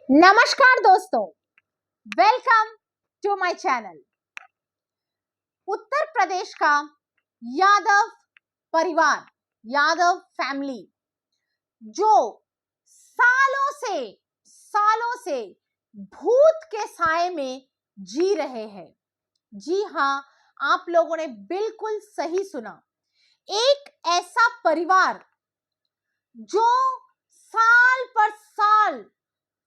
नमस्कार दोस्तों, welcome to my channel. Uttar Pradesh का यादव परिवार, यादव फैमिली जो सालों से भूत के साए में जी रहे हैं। जी हां, आप लोगों ने बिल्कुल सही सुना। एक ऐसा परिवार जो साल पर साल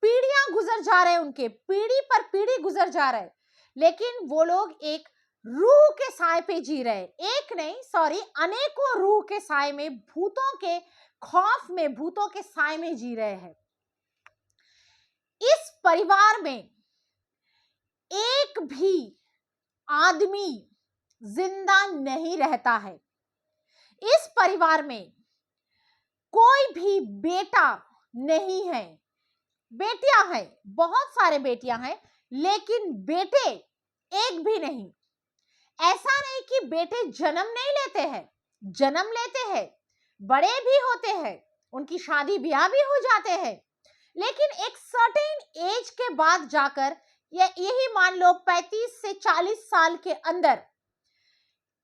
पीढ़ियां गुजर जा रहे हैं, उनके पीढ़ी पर पीढ़ी गुजर जा रहे हैं, लेकिन वो लोग एक रूह के साए पे जी रहे हैं। एक नहीं, सॉरी, अनेकों रूह के साए में, भूतों के खौफ में, भूतों के साए में जी रहे हैं। इस परिवार में एक भी आदमी जिंदा नहीं रहता है। इस परिवार में कोई भी बेटा नहीं है। बेटियां हैं, बहुत सारे बेटियां हैं, लेकिन बेटे एक भी नहीं। ऐसा नहीं कि बेटे जन्म नहीं लेते हैं, जन्म लेते हैं, बड़े भी होते हैं, उनकी शादी ब्याह भी हो जाते हैं, लेकिन एक सर्टेन एज के बाद जाकर, यही मान लो 35 से 40 साल के अंदर,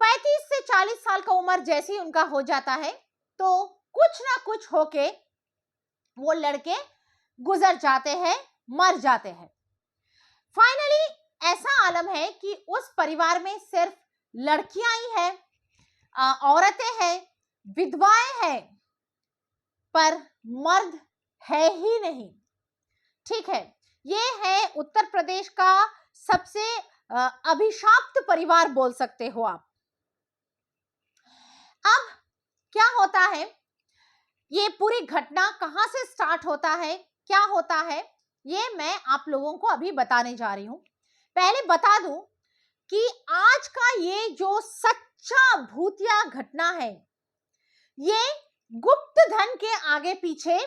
35 से 40 साल का उम्र जैसे ही उनका हो जाता है, तो कुछ ना कुछ होके वो लड़के गुजर जाते हैं, मर जाते हैं। फाइनली ऐसा आलम है कि उस परिवार में सिर्फ लड़कियां ही हैं, औरतें हैं, विधवाएं हैं, पर मर्द है ही नहीं। ठीक है, ये है उत्तर प्रदेश का सबसे अभिशाप्त परिवार बोल सकते हो आप। अब क्या होता है, ये पूरी घटना कहां से स्टार्ट होता है, क्या होता है, ये मैं आप लोगों को अभी बताने जा रही हूं। पहले बता दूं कि आज का ये जो सच्चा भूतिया घटना है, ये गुप्त धन के आगे पीछे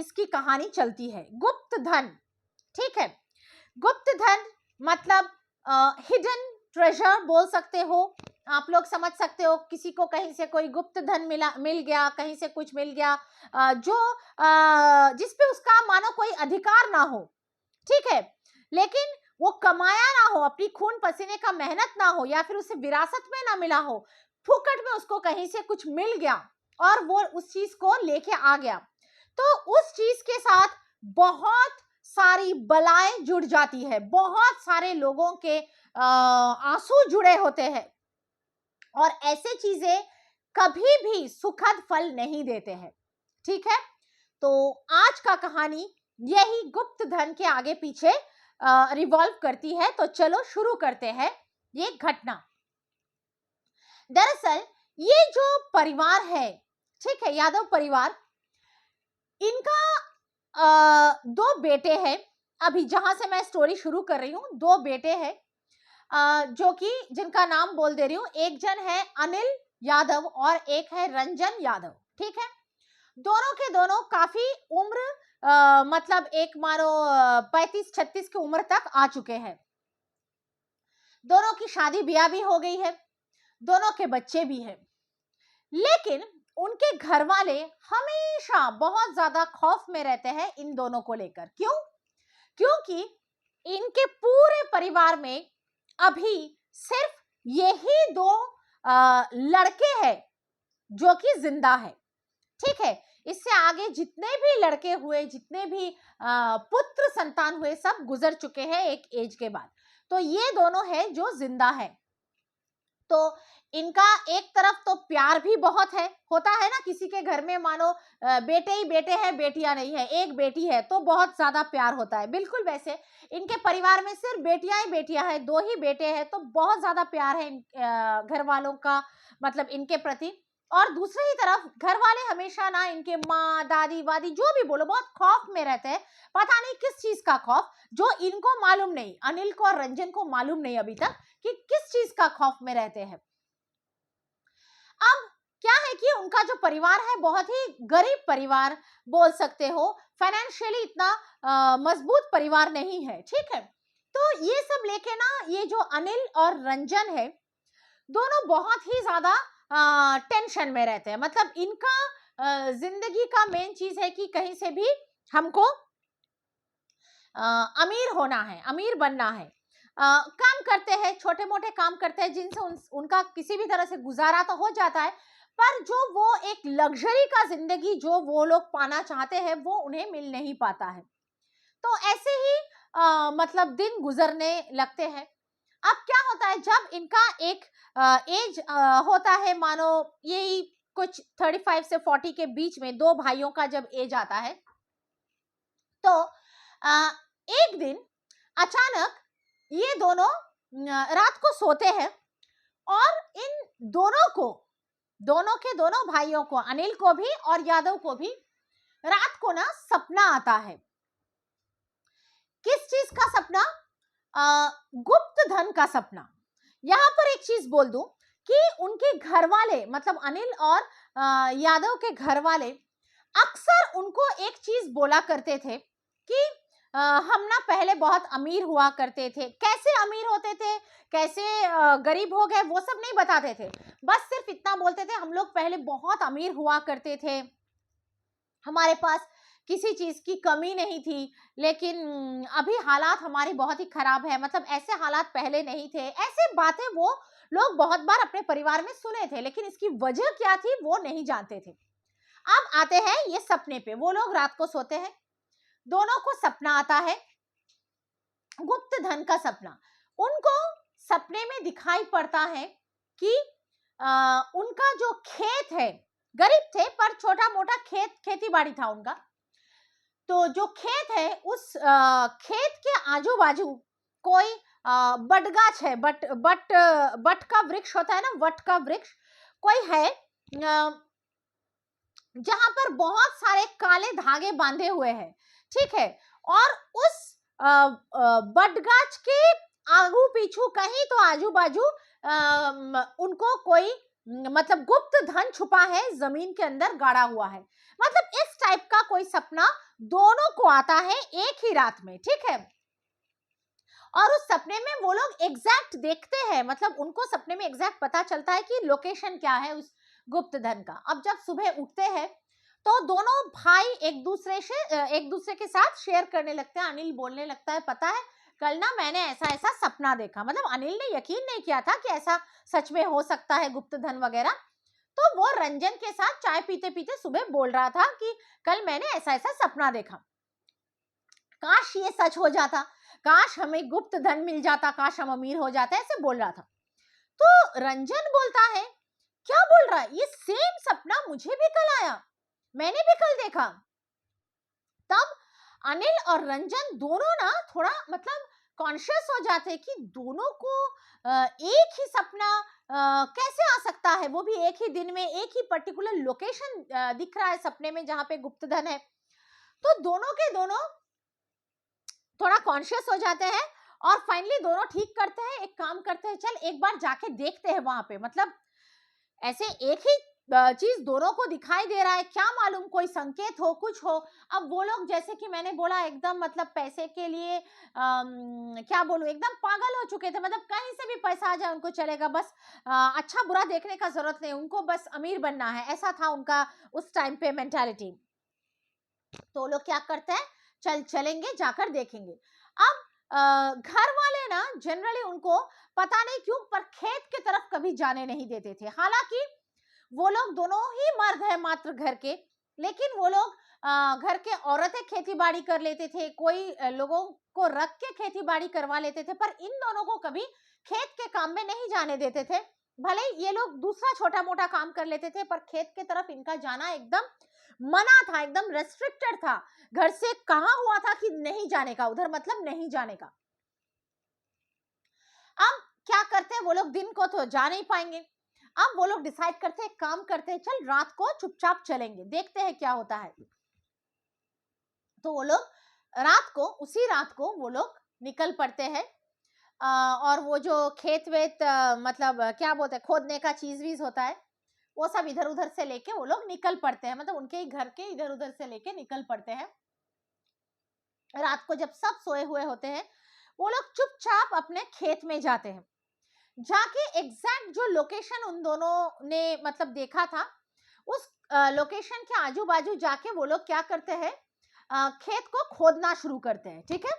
इसकी कहानी चलती है। गुप्त धन, ठीक है, गुप्त धन मतलब हिडन ट्रेजर बोल सकते हो। आप लोग समझ सकते हो, किसी को कहीं से कोई गुप्त धन मिल गया, कहीं से कुछ मिल गया, जो जिसपे उसका मानो कोई अधिकार ना हो, ठीक है, लेकिन वो कमाया ना हो, अपनी खून पसीने का मेहनत ना हो, या फिर उसे विरासत में ना मिला हो, फुकट में उसको कहीं से कुछ मिल गया और वो उस चीज को लेके आ गया, तो उस चीज के साथ बहुत सारी बलाएं जुड़ जाती है, बहुत सारे लोगों के आंसू जुड़े होते हैं, और ऐसे चीजें कभी भी सुखद फल नहीं देते हैं। ठीक है, तो आज का कहानी यही गुप्त धन के आगे पीछे रिवॉल्व करती है। तो चलो शुरू करते हैं ये घटना। दरअसल ये जो परिवार है, ठीक है, यादव परिवार, इनका दो बेटे हैं। अभी जहां से मैं स्टोरी शुरू कर रही हूं, दो बेटे हैं, जो कि जिनका नाम बोल दे रही हूं। एक जन है अनिल यादव और एक है रंजन यादव। ठीक है, दोनों के दोनों काफी उम्र, मतलब एक मानो 35-36 की उम्र तक आ चुके हैं। दोनों की शादी ब्याह भी हो गई है, दोनों के बच्चे भी हैं, लेकिन उनके घर वाले हमेशा बहुत ज्यादा खौफ में रहते हैं इन दोनों को लेकर। क्यों? क्योंकि इनके पूरे परिवार में अभी सिर्फ यही दो लड़के हैं जो कि जिंदा है। ठीक है, इससे आगे जितने भी लड़के हुए, जितने भी पुत्र संतान हुए, सब गुजर चुके हैं एक एज के बाद। तो ये दोनों हैं जो जिंदा है। तो इनका एक तरफ तो प्यार भी बहुत है, होता है ना किसी के घर में, मानो बेटे ही बेटे हैं, बेटियां नहीं है, एक बेटी है तो बहुत ज्यादा प्यार होता है। बिल्कुल वैसे इनके परिवार में सिर्फ बेटियां ही बेटियां हैं, दो ही बेटे हैं, तो बहुत ज्यादा प्यार है घर वालों का, मतलब इनके प्रति। और दूसरी ही तरफ घर वाले हमेशा ना, इनके माँ दादी वादी जो भी बोलो, बहुत खौफ में रहते हैं। पता नहीं किस चीज का खौफ, जो इनको मालूम नहीं, अनिल को और रंजन को मालूम नहीं अभी तक कि किस चीज का खौफ में रहते हैं। अब क्या है कि उनका जो परिवार है बहुत ही गरीब परिवार बोल सकते हो, फाइनेंशियली इतना मजबूत परिवार नहीं है। ठीक है, तो ये सब लेके ना, ये जो अनिल और रंजन है, दोनों बहुत ही ज्यादा टेंशन में रहते हैं। मतलब इनका जिंदगी का मेन चीज है कि कहीं से भी हमको अमीर होना है, अमीर बनना है। काम करते हैं, छोटे मोटे काम करते हैं जिनसे उनका किसी भी तरह से गुजारा तो हो जाता है, पर जो वो एक लग्जरी का जिंदगी जो वो लोग पाना चाहते हैं वो उन्हें मिल नहीं पाता है। तो ऐसे ही मतलब दिन गुजरने लगते हैं। अब क्या होता है, जब इनका एक एज होता है, मानो यही कुछ 35 से 40 के बीच में, दो भाइयों का जब एज आता है, तो एक दिन अचानक ये दोनों रात को सोते हैं, और इन दोनों के दोनों भाइयों को, अनिल को भी और यादव को भी, रात को ना सपना आता है। किस चीज का सपना? गुप्त धन का सपना। यहां पर एक चीज बोल दूं कि उनके घर वाले, मतलब अनिल और यादव के घर वाले, अक्सर उनको एक चीज बोला करते थे कि हम ना पहले बहुत अमीर हुआ करते थे। कैसे अमीर होते थे, कैसे गरीब हो गए, वो सब नहीं बताते थे। बस सिर्फ इतना बोलते थे, हम लोग पहले बहुत अमीर हुआ करते थे, हमारे पास किसी चीज की कमी नहीं थी, लेकिन अभी हालात हमारी बहुत ही खराब है, मतलब ऐसे हालात पहले नहीं थे। ऐसे बातें वो लोग बहुत बार अपने परिवार में सुने थे, लेकिन इसकी वजह क्या थी वो नहीं जानते थे। अब आते हैं ये सपने पे। वो लोग रात को सोते हैं, दोनों को सपना आता है, गुप्त धन का सपना। उनको सपने में दिखाई पड़ता है कि उनका जो खेत है, गरीब थे पर छोटा मोटा खेती बाड़ी था उनका, तो जो खेत है उस खेत के आजू बाजू कोई बटगाछ है, बट का वृक्ष होता है ना, वट का वृक्ष कोई है, जहां पर बहुत सारे काले धागे बांधे हुए हैं, ठीक है। और उस बटगाछ के आगू पीछू कहीं तो आजू बाजू उनको कोई मतलब गुप्त धन छुपा है, जमीन के अंदर गाड़ा हुआ है। मतलब इस टाइप का कोई सपना दोनों को आता है एक ही रात में, ठीक है। और उस सपने में वो लोग एग्जैक्ट देखते हैं, मतलब उनको सपने में एग्जैक्ट पता चलता है कि लोकेशन क्या है उस गुप्त धन का। अब जब सुबह उठते हैं तो दोनों भाई एक दूसरे के साथ शेयर करने लगते हैं। अनिल बोलने लगता है, पता है कल ना मैंने ऐसा ऐसा सपना देखा। मतलब अनिल ने यकीन नहीं किया था कि ऐसा सच में हो सकता है, गुप्त धन वगैरह। तो वो रंजन के साथ चाय पीते पीते सुबह बोल रहा था कि कल मैंने ऐसा ऐसा सपना देखा, काश ये सच हो जाता, काश हमें गुप्त धन मिल जाता, काश हम अमीर हो जाते, ऐसे बोल रहा था। तो रंजन बोलता है, क्या बोल रहा है, ये सेम सपना मुझे भी कल आया, मैंने भी कल देखा। तब अनिल और रंजन दोनों ना थोड़ा मतलब कॉन्शियस हो जाते कि दोनों को एक ही सपना कैसे आ सकता है, वो भी एक ही दिन में, एक ही पर्टिकुलर लोकेशन दिख रहा है सपने में जहां पे गुप्त धन है। तो दोनों के दोनों थोड़ा कॉन्शियस हो जाते हैं, और फाइनली दोनों ठीक करते हैं, एक काम करते हैं, चल एक बार जाके देखते हैं वहां पे। मतलब ऐसे एक ही चीज दोनों को दिखाई दे रहा है, क्या मालूम कोई संकेत हो, कुछ हो। अब वो लोग, जैसे कि मैंने बोला, एकदम मतलब पैसे के लिए क्या बोलूं, एकदम पागल हो चुके थे। मतलब कहीं से भी पैसा आ जाए उनको चलेगा, बस अच्छा बुरा देखने का जरूरत नहीं, उनको बस अमीर बनना है, ऐसा था उनका उस टाइम पे मेंटालिटी। तो लोग क्या करते हैं, चलेंगे, जाकर देखेंगे। अब घर वाले ना जनरली उनको पता नहीं क्यों पर खेत की तरफ कभी जाने नहीं देते थे। हालांकि वो लोग दोनों ही मर्द है मात्र घर के, लेकिन वो लोग घर के औरतें खेती बाड़ी कर लेते थे, कोई लोगों को रख के खेती बाड़ी करवा लेते थे, पर इन दोनों को कभी खेत के काम में नहीं जाने देते थे। भले ये लोग दूसरा छोटा मोटा काम कर लेते थे, पर खेत के तरफ इनका जाना एकदम मना था, एकदम रेस्ट्रिक्टेड था। घर से कहा हुआ था कि नहीं जाने का उधर, मतलब नहीं जाने का। अब क्या करते हैं वो लोग, दिन को तो जा नहीं पाएंगे। अब वो लोग डिसाइड करते हैं, काम करते हैं, चल रात को चुपचाप चलेंगे, देखते हैं क्या होता है। तो वो लोग उसी रात को वो लोग निकल पड़ते हैं। और वो जो खेत वेत मतलब क्या बोलते हैं, खोदने का चीज वीज होता है, वो सब इधर उधर से लेके वो लोग निकल पड़ते हैं। मतलब उनके ही घर के इधर उधर से लेके निकल पड़ते हैं। रात को जब सब सोए हुए होते हैं, वो लोग चुपचाप अपने खेत में जाते हैं। जाके एग्जैक्ट जो लोकेशन उन दोनों ने मतलब देखा था, उस लोकेशन के आजू बाजू जाके वो लोग क्या करते हैं, खेत को खोदना शुरू करते हैं, ठीक है।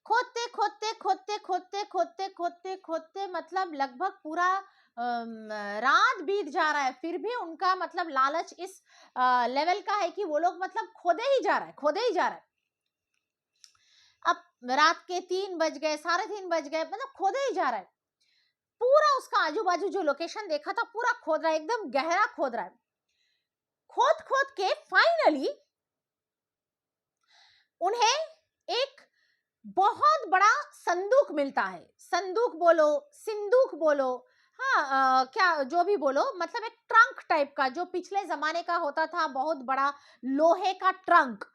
खोदते खोदते खोदते खोदते खोदते खोदते खोदते मतलब लगभग पूरा रात बीत जा रहा है, फिर भी उनका मतलब लालच इस लेवल का है कि वो लोग मतलब खोदे ही जा रहा है, खोदे ही जा रहा है। अब रात के 3 बज गए, 3:30 बज गए, मतलब खोदे ही जा रहा है। पूरा उसका आजू बाजू जो लोकेशन देखा था पूरा खोद रहा है, एकदम गहरा खोद रहा है। खोद खोद के फाइनली उन्हें एक बहुत बड़ा संदूक मिलता है। संदूक बोलो, सिंदूक बोलो, हाँ क्या जो भी बोलो, मतलब एक ट्रंक टाइप का जो पिछले जमाने का होता था, बहुत बड़ा लोहे का ट्रंक,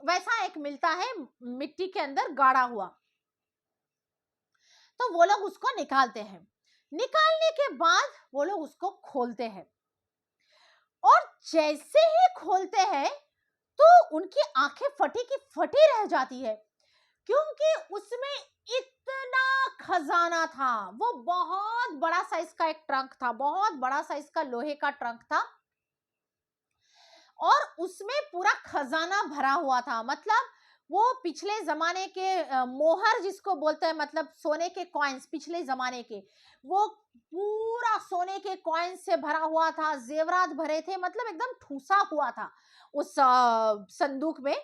वैसा एक मिलता है मिट्टी के अंदर गाड़ा हुआ। तो वो लोग उसको निकालते हैं। निकालने के बाद वो लोग उसको खोलते हैं, और जैसे ही खोलते हैं तो उनकी आंखें फटी की फटी रह जाती है, क्योंकि उसमें इतना खजाना था। वो बहुत बड़ा साइज का एक ट्रंक था, बहुत बड़ा साइज का लोहे का ट्रंक था, और उसमें पूरा खजाना भरा हुआ था। मतलब वो पिछले जमाने के मोहर जिसको बोलते हैं, मतलब सोने के कॉइन्स, पिछले जमाने के, वो पूरा सोने के कॉइन्स से भरा हुआ था, जेवरात भरे थे, मतलब एकदम ठूसा हुआ था उस संदूक में।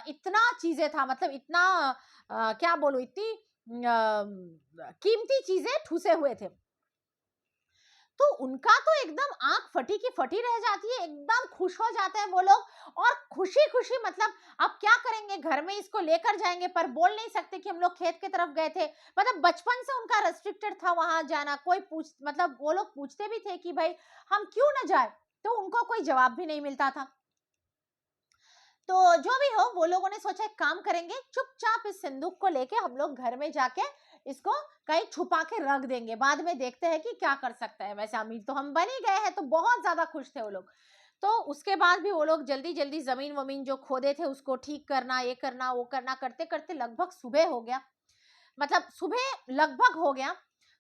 इतना चीजें था, मतलब इतना क्या बोलूं, इतनी कीमती चीजें ठूसे हुए थे। तो उनका तो एकदम आंख फटी की फटी रह जाती है, एकदम खुश हो जाते हैं वो लोग, और खुशी खुशी मतलब अब क्या करेंगे, घर में इसको लेकर जाएंगे, पर बोल नहीं सकते कि हम लोग खेत की तरफ गए थे। मतलब बचपन से उनका रेस्ट्रिक्टेड था वहां जाना, कोई पूछ मतलब वो लोग पूछते भी थे कि भाई हम क्यों ना जाए, तो उनको कोई जवाब भी नहीं मिलता था। तो जो भी हो, वो लोगों ने सोचा एक काम करेंगे, चुपचाप इस संदूक को लेके हम लोग घर में जाके इसको कहीं छुपा के रख देंगे, बाद में देखते हैं कि क्या कर सकता है। वैसे अमीर तो हम बन ही गए हैं, तो बहुत ज्यादा खुश थे वो लोग। तो उसके बाद भी वो लोग जल्दी जल्दी जमीन वमीन जो खोदे थे उसको ठीक करना, ये करना वो करना, करते करते लगभग सुबह हो गया, मतलब सुबह लगभग हो गया।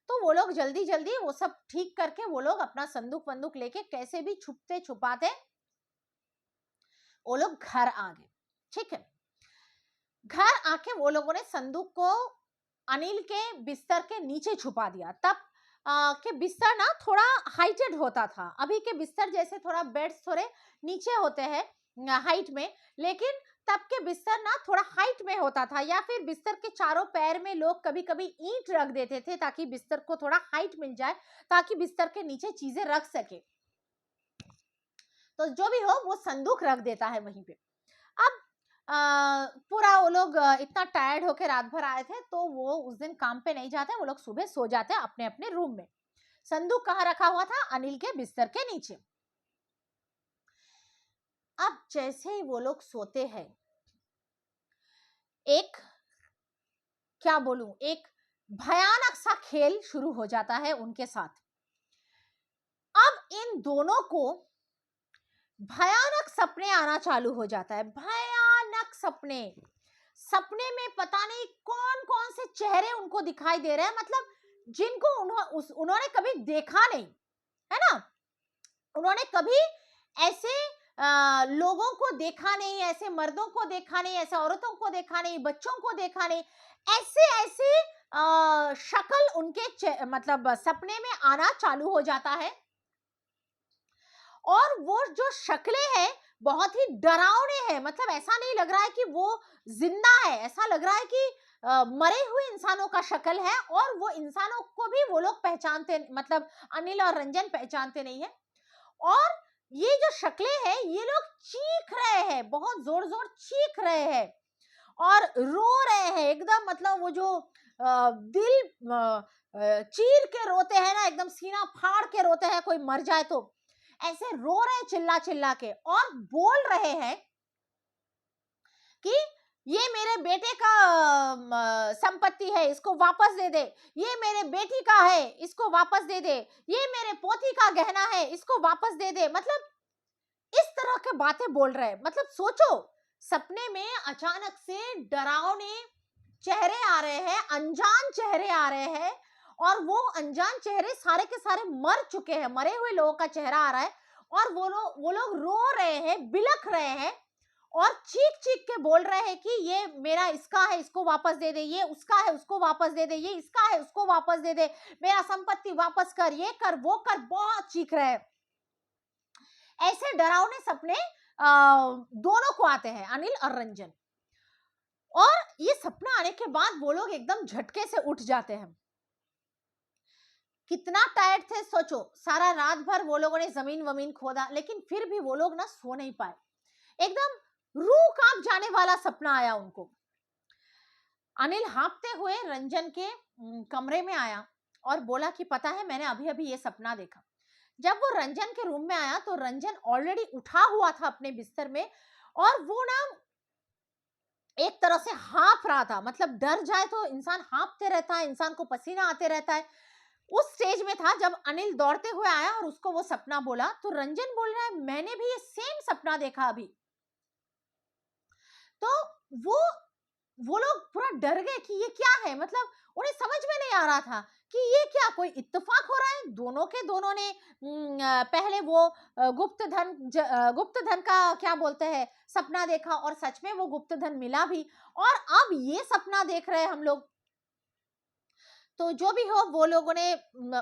तो वो लोग जल्दी जल्दी वो सब ठीक करके वो लोग अपना संदूक वंदूक लेके कैसे भी छुपते छुपाते वो लोग घर आ गए। ठीक है, घर आके वो लोगों ने संदूक को अनिल के बिस्तर के नीचे छुपा दिया। तब के बिस्तर ना थोड़ा हाइटेड होता था, अभी के बिस्तर जैसे थोड़ा बेड्स थोड़े नीचे होते हैं हाइट में, लेकिन तब के बिस्तर ना थोड़ा हाइट में होता था, या फिर बिस्तर के चारों पैर में लोग कभी कभी ईंट रख देते थे ताकि बिस्तर को थोड़ा हाइट मिल जाए, ताकि बिस्तर के नीचे चीजें रख सके। तो जो भी हो, वो संदूक रख देता है वहीं पे। अब पूरा वो लोग इतना टायर्ड होकर रात भर आए थे, तो वो उस दिन काम पे नहीं जाते, वो लोग सुबह सो जाते अपने अपने रूम में। संदूक कहाँ रखा हुआ था? अनिल के बिस्तर के नीचे। अब जैसे ही वो लोग सोते हैं, एक क्या बोलूं, एक भयानक सा खेल शुरू हो जाता है उनके साथ। अब इन दोनों को भयानक सपने आना चालू हो जाता है, भयानक सपने। सपने में पता नहीं कौन कौन से चेहरे उनको दिखाई दे रहे हैं, मतलब जिनको उन्होंने कभी देखा नहीं है ना। उन्होंने कभी ऐसे लोगों को देखा नहीं, ऐसे मर्दों को देखा नहीं, ऐसे औरतों को देखा नहीं, बच्चों को देखा नहीं, ऐसे ऐसे शक्ल उनके मतलब सपने में आना चालू हो जाता है। और वो जो शक्लें हैं बहुत ही डरावने हैं, मतलब ऐसा नहीं लग रहा है कि वो जिंदा है, ऐसा लग रहा है कि मरे हुए इंसानों का शक्ल है, और वो इंसानों को भी वो लोग पहचानते, मतलब अनिल और रंजन पहचानते नहीं है। और ये जो शक्लें हैं, ये लोग चीख रहे हैं, बहुत जोर जोर चीख रहे हैं और रो रहे हैं एकदम, मतलब वो जो दिल चीर के रोते हैं ना, एकदम सीना फाड़ के रोते हैं कोई मर जाए तो, ऐसे रो रहे हैं चिल्ला चिल्ला के, और बोल रहे हैं कि ये मेरे बेटे का संपत्ति है, इसको वापस दे दे, ये मेरे बेटी का है, इसको वापस दे दे, ये मेरे पोती का गहना है, इसको वापस दे दे। मतलब इस तरह के बातें बोल रहे हैं। मतलब सोचो, सपने में अचानक से डरावने चेहरे आ रहे हैं, अनजान चेहरे आ रहे हैं, और वो अनजान चेहरे सारे के सारे मर चुके हैं, मरे हुए लोगों का चेहरा आ रहा है, और वो लोग रो रहे हैं, बिलख रहे हैं, और चीख चीख के बोल रहे हैं कि ये मेरा इसका है, इसको वापस दे दे, ये उसका है, उसको वापस दे दे, ये इसका है, उसको वापस दे दे, मेरा संपत्ति वापस कर, ये कर, वो कर, बहुत चीख रहे हैं। ऐसे डरावने सपने दोनों को आते हैं, अनिल और रंजन। और ये सपना आने के बाद वो लोग एकदम झटके से उठ जाते हैं। कितना टायर्ड थे सोचो, सारा रात भर वो लोगों ने जमीन वमीन खोदा, लेकिन फिर भी वो लोग ना सो नहीं पाए। एकदम रूह कांप जाने वाला सपना आया उनको। अनिल हाँफते हुए रंजन के कमरे में आया और बोला कि पता है मैंने अभी अभी ये सपना देखा। जब वो रंजन के रूम में आया तो रंजन ऑलरेडी उठा हुआ था अपने बिस्तर में, और वो ना एक तरह से हाँफ रहा था। मतलब डर जाए तो इंसान हाँफते रहता है, इंसान को पसीना आते रहता है। उस स्टेज में था जब अनिल दौड़ते हुए आया और उसको वो सपना बोला, तो रंजन बोल रहा है मैंने भी ये सेम सपना देखा अभी। तो वो लोग पूरा डर गए कि ये क्या है, मतलब उन्हें समझ में नहीं आ रहा था कि ये क्या कोई इत्तेफाक हो रहा है। दोनों के दोनों ने पहले वो गुप्त धन का क्या बोलते हैं सपना देखा, और सच में वो गुप्त धन मिला भी, और अब ये सपना देख रहे हैं हम लोग। तो जो भी हो, वो लोगों ने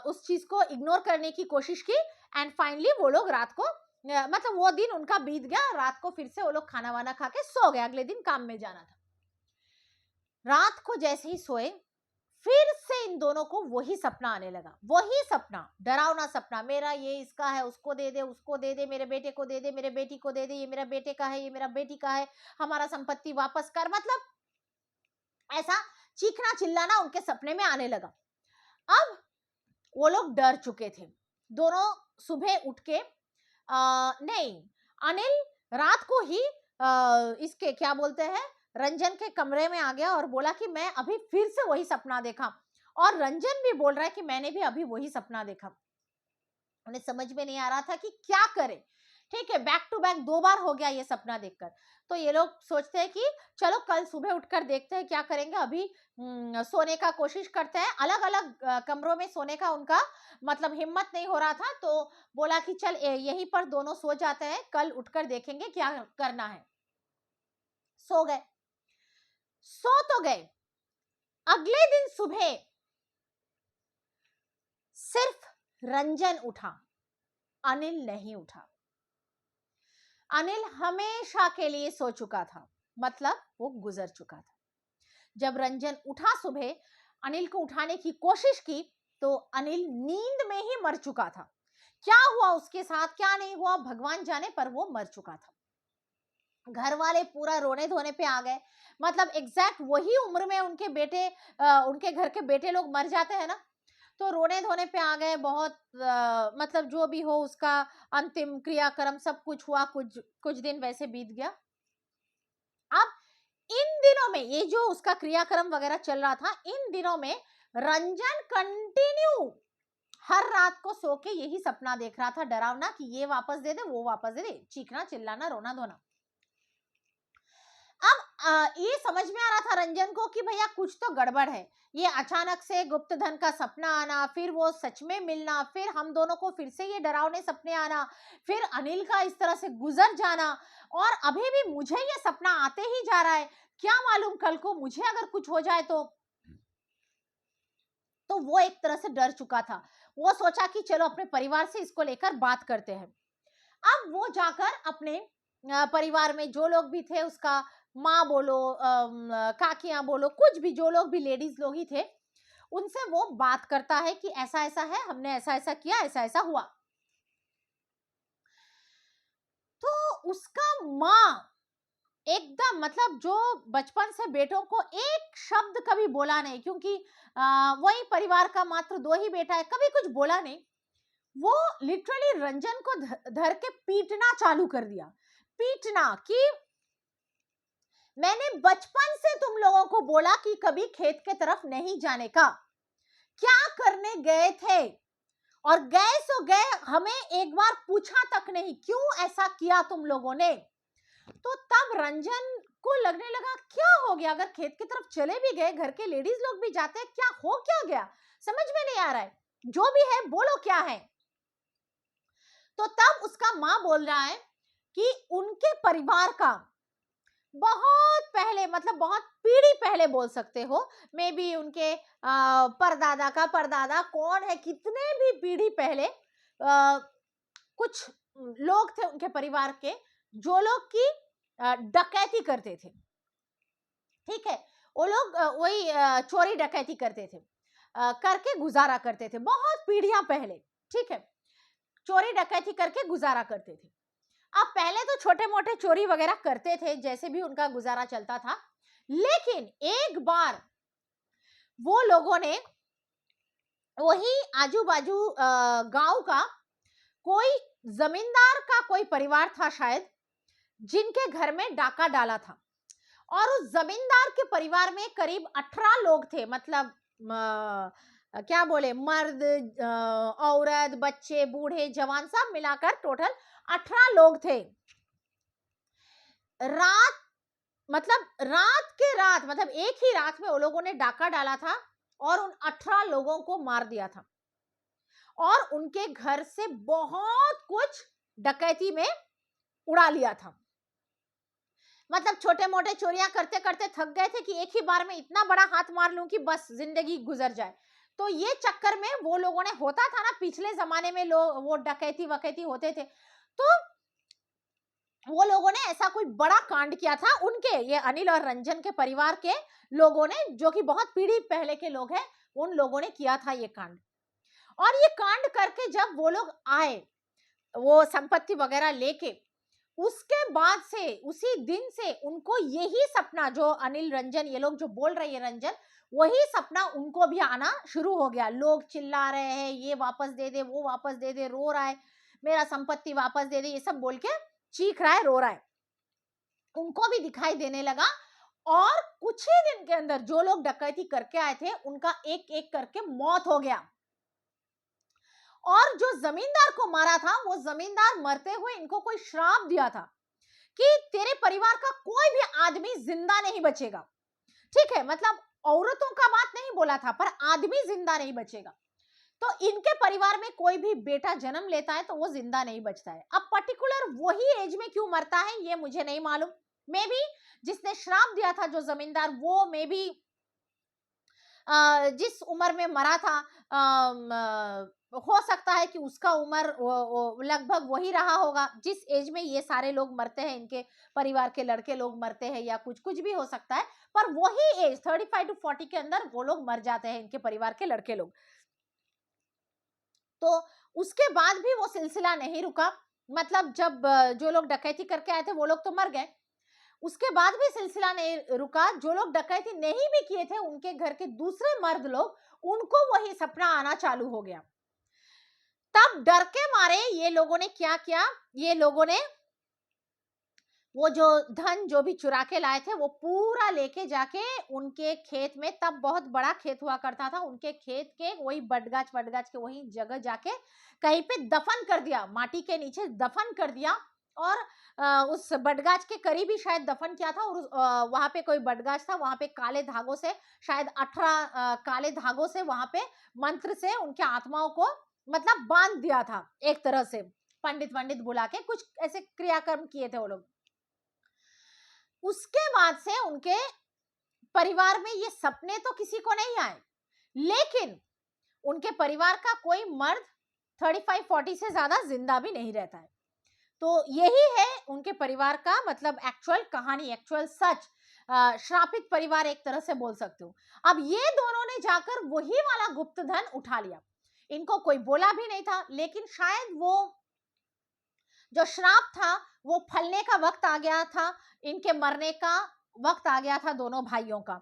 उस चीज को इग्नोर करने की कोशिश की, एंड फाइनली वो लोग रात को मतलब वो दिन उनका बीत गया। रात को फिर से वो लोग खाना वाना खा के सो गए, अगले दिन काम में जाना था। रात को जैसे ही सोए, फिर से इन दोनों को वही सपना आने लगा। वही सपना, डरावना सपना, मेरा ये इसका है, उसको दे दे, उसको दे दे, मेरे बेटे को दे दे, मेरे बेटी को दे दे, ये मेरा बेटे का है, ये मेरा बेटी का है, हमारा संपत्ति वापस कर। मतलब ऐसा चीखना चिल्लाना उनके सपने में आने लगा। अब वो लोग डर चुके थे दोनों। सुबह उठ के नहीं, अनिल रात को ही इसके क्या बोलते हैं रंजन के कमरे में आ गया और बोला कि मैं अभी फिर से वही सपना देखा। और रंजन भी बोल रहा है कि मैंने भी अभी वही सपना देखा। उन्हें समझ में नहीं आ रहा था कि क्या करे। ठीक है, बैक टू बैक 2 बार हो गया ये सपना देखकर। तो ये लोग सोचते हैं कि चलो कल सुबह उठकर देखते हैं क्या करेंगे। अभी सोने का कोशिश करते हैं। अलग अलग कमरों में सोने का उनका मतलब हिम्मत नहीं हो रहा था, तो बोला कि चल यहीं पर दोनों सो जाते हैं, कल उठकर देखेंगे क्या करना है। सो गए। सो तो गए। अगले दिन सुबह सिर्फ रंजन उठा, अनिल नहीं उठा। अनिल हमेशा के लिए सो चुका था, मतलब वो गुजर चुका था। जब रंजन उठा सुबह, अनिल को उठाने की कोशिश की, तो अनिल नींद में ही मर चुका था। क्या हुआ उसके साथ, क्या नहीं हुआ, भगवान जाने, पर वो मर चुका था। घर वाले पूरा रोने धोने पे आ गए। मतलब एग्जैक्ट वही उम्र में उनके बेटे उनके घर के बेटे लोग मर जाते हैं ना, तो रोने धोने पे आ गए बहुत। मतलब जो भी हो उसका अंतिम क्रियाक्रम सब कुछ हुआ, कुछ कुछ दिन वैसे बीत गया। अब इन दिनों में ये जो उसका क्रियाक्रम वगैरह चल रहा था, इन दिनों में रंजन कंटिन्यू हर रात को सो के यही सपना देख रहा था डरावना, कि ये वापस दे दे, वो वापस दे दे, चीखना चिल्लाना रोना धोना। अब ये समझ में आ रहा था रंजन को कि भैया कुछ तो गड़बड़ है। ये अचानक से गुप्त धन का सपना आना, फिर वो सच में मिलना, फिर हम दोनों को फिर से ये डरावने सपने आना, फिर अनिल का इस तरह से गुजर जाना, और अभी भी मुझे ये सपना आते ही जा रहा है। क्या मालूम कल को मुझे अगर कुछ हो जाए तो वो एक तरह से डर चुका था। वो सोचा कि चलो अपने परिवार से इसको लेकर बात करते हैं। अब वो जाकर अपने परिवार में जो लोग भी थे, उसका माँ बोलो, काकियां बोलो, कुछ भी जो लोग भी लेडीज लोग ही थे, उनसे वो बात करता है कि ऐसा ऐसा है, हमने ऐसा ऐसा किया, ऐसा ऐसा हुआ। तो उसका माँ एकदम, मतलब जो बचपन से बेटों को एक शब्द कभी बोला नहीं, क्योंकि वही परिवार का मात्र 2 ही बेटा है, कभी कुछ बोला नहीं। वो लिटरली रंजन को धर के पीटना चालू कर दिया। पीटना कि मैंने बचपन से तुम लोगों को बोला कि कभी खेत के तरफ नहीं जाने का, क्या करने गए थे, और गए सो गए, हमें एक बार पूछा तक नहीं, क्यों ऐसा किया तुम लोगों ने। तो तब रंजन को लगने लगा क्या हो गया, अगर खेत की तरफ चले भी गए, घर के लेडीज लोग भी जाते हैं, क्या हो क्या गया, समझ में नहीं आ रहा है, जो भी है बोलो क्या है। तो तब उसका माँ बोल रहा है कि उनके परिवार का बहुत पहले, मतलब बहुत पीढ़ी पहले बोल सकते हो, मे बी उनके परदादा का परदादा कौन है, कितने भी पीढ़ी पहले कुछ लोग थे उनके परिवार के, जो लोग की डकैती करते थे। ठीक है, वो लोग वही चोरी डकैती करते थे, करके गुजारा करते थे बहुत पीढ़ियां पहले। ठीक है, चोरी डकैती करके गुजारा करते थे। अब पहले तो छोटे मोटे चोरी वगैरह करते थे, जैसे भी उनका गुजारा चलता था, लेकिन एक बार वो लोगों ने वही आजू बाजू गांव का कोई जमींदार का कोई परिवार था शायद, जिनके घर में डाका डाला था, और उस जमींदार के परिवार में करीब 18 लोग थे, मतलब क्या बोले, मर्द, औरत, बच्चे, बूढ़े, जवान, सब मिलाकर टोटल 18 लोग थे। रात, मतलब रात के रात, मतलब एक ही रात में वो लोगों ने डाका डाला था और उन 18 लोगों को मार दिया था, और उनके घर से बहुत कुछ डकैती में उड़ा लिया था। मतलब छोटे मोटे चोरियां करते करते थक गए थे कि एक ही बार में इतना बड़ा हाथ मार लूं कि बस जिंदगी गुजर जाए। तो ये चक्कर में वो लोगों ने, होता था ना पिछले जमाने में लोग वो डकैती वकैती होते थे, तो वो लोगों ने ऐसा कोई बड़ा कांड किया था, उनके ये अनिल और रंजन के परिवार के लोगों ने, जो कि बहुत पीढ़ी पहले के लोग हैं, उन लोगों ने किया था ये कांड। और ये कांड करके जब वो लोग आए, वो संपत्ति वगैरह लेके, उसके बाद से, उसी दिन से उनको यही सपना, जो अनिल रंजन ये लोग जो बोल रहे हैं रंजन, वही सपना उनको भी आना शुरू हो गया। लोग चिल्ला रहे हैं, ये वापस दे दे, वो वापस दे दे, रो रहा है, मेरा संपत्ति वापस दे दे, ये सब बोल के चीख रहा है, रो रहा है। उनको भी दिखाई देने लगा, और कुछ ही दिन के अंदर जो लोग डकैती करके आए थे उनका एक एक करके मौत हो गया। और जो जमींदार को मारा था, वो जमींदार मरते हुए इनको कोई श्राप दिया था कि तेरे परिवार का कोई भी आदमी जिंदा नहीं बचेगा। ठीक है, मतलब औरतों का बात नहीं बोला था, पर आदमी जिंदा नहीं बचेगा। तो इनके परिवार में कोई भी बेटा जन्म लेता है तो वो जिंदा नहीं बचता है। अब पर्टिकुलर वही एज में क्यों मरता है ये मुझे नहीं मालूम। मे बी जिसने श्राप दिया था, जो जमींदार, वो मे बी जिस उम्र में मरा था, हो सकता है कि उसका उम्र लगभग वही रहा होगा जिस एज में ये सारे लोग मरते हैं, इनके परिवार के लड़के लोग मरते हैं, या कुछ कुछ भी हो सकता है, पर वही एज 35 to 40 के अंदर वो लोग मर जाते हैं, इनके परिवार के लड़के लोग। तो उसके बाद भी वो सिलसिला नहीं रुका, मतलब जब जो लोग डकैती करके आए थे वो लोग तो मर गए, उसके बाद भी सिलसिला नहीं रुका। जो लोग डकैती नहीं भी किए थे, उनके घर के दूसरे मर्द लोग, उनको वही सपना आना चालू हो गया। तब डर के मारे ये लोगों ने क्या किया, ये लोगों ने वो जो धन जो भी चुरा के लाए थे वो पूरा लेके जाके उनके खेत में, तब बहुत बड़ा खेत हुआ करता था, उनके खेत के वही बटगाछ वटगाछ के वही जगह जाके कहीं पे दफन कर दिया, माटी के नीचे दफन कर दिया। और उस बटगाछ के करीब ही शायद दफन किया था, और वहां पे कोई बटगाछ था, वहां पे काले धागों से, शायद 18 काले धागों से वहां पे मंत्र से उनके आत्माओं को मतलब बांध दिया था एक तरह से। पंडित पंडित बुला के कुछ ऐसे क्रियाक्रम किए थे वो लोग। उसके बाद से उनके परिवार में ये सपने तो किसी को नहीं आए, लेकिन उनके परिवार का कोई मर्द 35-40 से ज्यादा जिंदा भी नहीं रहता है। तो यही है उनके परिवार का मतलब एक्चुअल कहानी, एक्चुअल सच। श्रापित परिवार एक तरह से बोल सकते हो। अब ये दोनों ने जाकर वही वाला गुप्त धन उठा लिया, इनको कोई बोला भी नहीं था, लेकिन शायद वो जो श्राप था वो फलने का वक्त आ गया था, इनके मरने का वक्त आ गया था दोनों भाइयों का।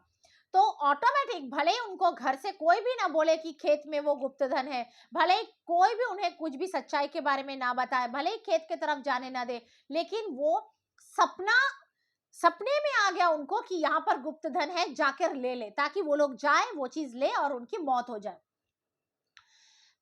तो ऑटोमेटिक, भले ही उनको घर से कोई भी ना बोले कि खेत में वो गुप्त धन है, भले ही कोई भी उन्हें कुछ भी सच्चाई के बारे में ना बताए, भले ही खेत की तरफ जाने ना दे, लेकिन वो सपना, सपने में आ गया उनको कि यहाँ पर गुप्त धन है, जाकर ले ले, ताकि वो लोग जाए, वो चीज ले और उनकी मौत हो जाए।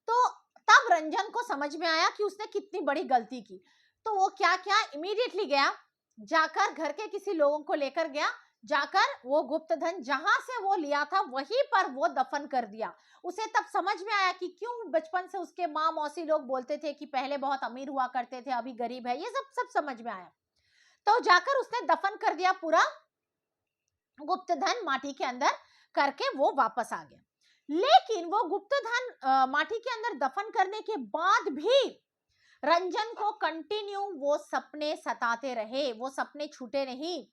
तो तब रंजन को समझ में आया कि उसने कितनी बड़ी गलती की। तो वो क्या क्या, इमीडिएटली गया, जाकर घर के किसी लोगों को लेकर गया, जाकर वो गुप्त धन जहां से वो लिया था वहीं पर वो दफन कर दिया। उसे तब समझ में आया कि क्यों बचपन से उसके माँ मौसी लोग बोलते थे कि पहले बहुत अमीर हुआ करते थे, अभी गरीब है, ये सब सब समझ में आया। तो जाकर उसने दफन कर दिया पूरा गुप्त धन माटी के अंदर करके, वो वापस आ गया। लेकिन वो गुप्त धन माटी के अंदर दफन करने के बाद भी रंजन को कंटिन्यू वो सपने सताते रहे, वो सपने छूटे नहीं।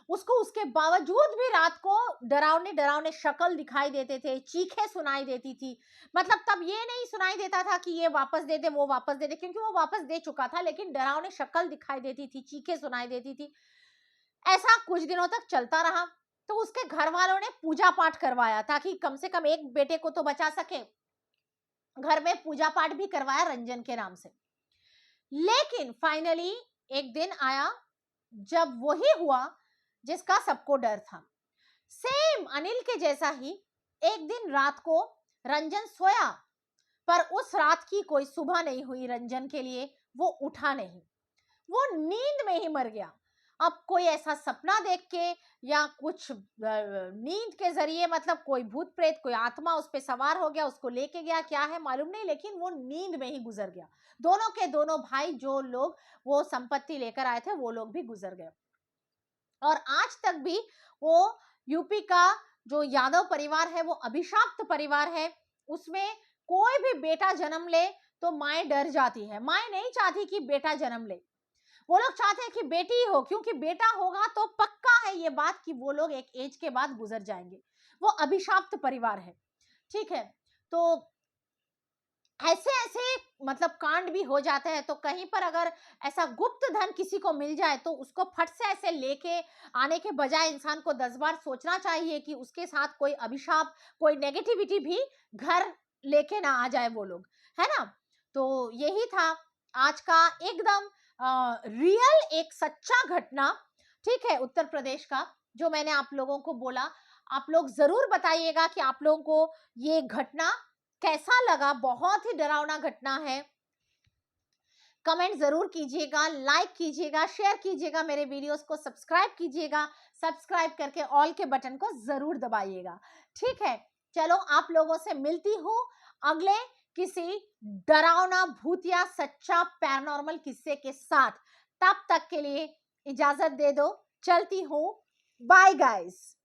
उसको उसके बावजूद भी रात को डरावने डरावने शक्ल दिखाई देते थे, चीखें सुनाई देती थी। मतलब तब ये नहीं सुनाई देता था कि ये वापस दे दे, वो वापस दे दे, क्योंकि वो वापस दे चुका था, लेकिन डरावने शक्ल दिखाई देती थी, चीखें सुनाई देती थी। ऐसा कुछ दिनों तक चलता रहा। तो उसके घर वालों ने पूजा पाठ करवाया ताकि कम से कम एक बेटे को तो बचा सके। घर में पूजा पाठ भी करवाया रंजन के नाम से। लेकिन फाइनली एक दिन आया जब वही हुआ जिसका सबको डर था। सेम अनिल के जैसा ही एक दिन रात को रंजन सोया, पर उस रात की कोई सुबह नहीं हुई रंजन के लिए। वो उठा नहीं, वो नींद में ही मर गया। अब कोई ऐसा सपना देख के या कुछ नींद के जरिए, मतलब कोई भूत प्रेत, कोई आत्मा उस पे सवार हो गया, उसको लेके गया, क्या है मालूम नहीं, लेकिन वो नींद में ही गुजर गया। दोनों के दोनों भाई, जो लोग वो संपत्ति लेकर आए थे, वो लोग भी गुजर गए। और आज तक भी वो यूपी का जो यादव परिवार है, वो अभिशाप्त परिवार है। उसमें कोई भी बेटा जन्म ले तो माएं डर जाती है। माएं नहीं चाहती कि बेटा जन्म ले, वो लोग चाहते हैं कि बेटी ही हो, क्योंकि बेटा होगा तो पक्का है ये बात कि वो लोग एक एज के बाद गुजर जाएंगे। वो अभिशाप्त परिवार है, ठीक है। तो ऐसे ऐसे मतलब कांड भी हो जाते हैं। तो कहीं पर अगर ऐसा गुप्त धन किसी को मिल जाए तो उसको फट से ऐसे लेके आने के बजाय इंसान को 10 बार सोचना चाहिए कि उसके साथ कोई अभिशाप, कोई नेगेटिविटी भी घर लेके ना आ जाए वो लोग, है ना। तो यही था आज का एकदम रियल एक सच्चा घटना, ठीक है, उत्तर प्रदेश का, जो मैंने आप लोगों को बोला। आप लोग जरूर बताइएगा कि आप लोगों को ये घटना कैसा लगा। बहुत ही डरावना घटना है। कमेंट जरूर कीजिएगा, लाइक कीजिएगा, शेयर कीजिएगा, मेरे वीडियोस को सब्सक्राइब कीजिएगा। सब्सक्राइब करके ऑल के बटन को जरूर दबाइएगा, ठीक है। चलो, आप लोगों से मिलती हूँ अगले किसी डरावना भूतिया सच्चा पैरानॉर्मल किस्से के साथ। तब तक के लिए इजाजत दे दो, चलती हूँ। Bye guys.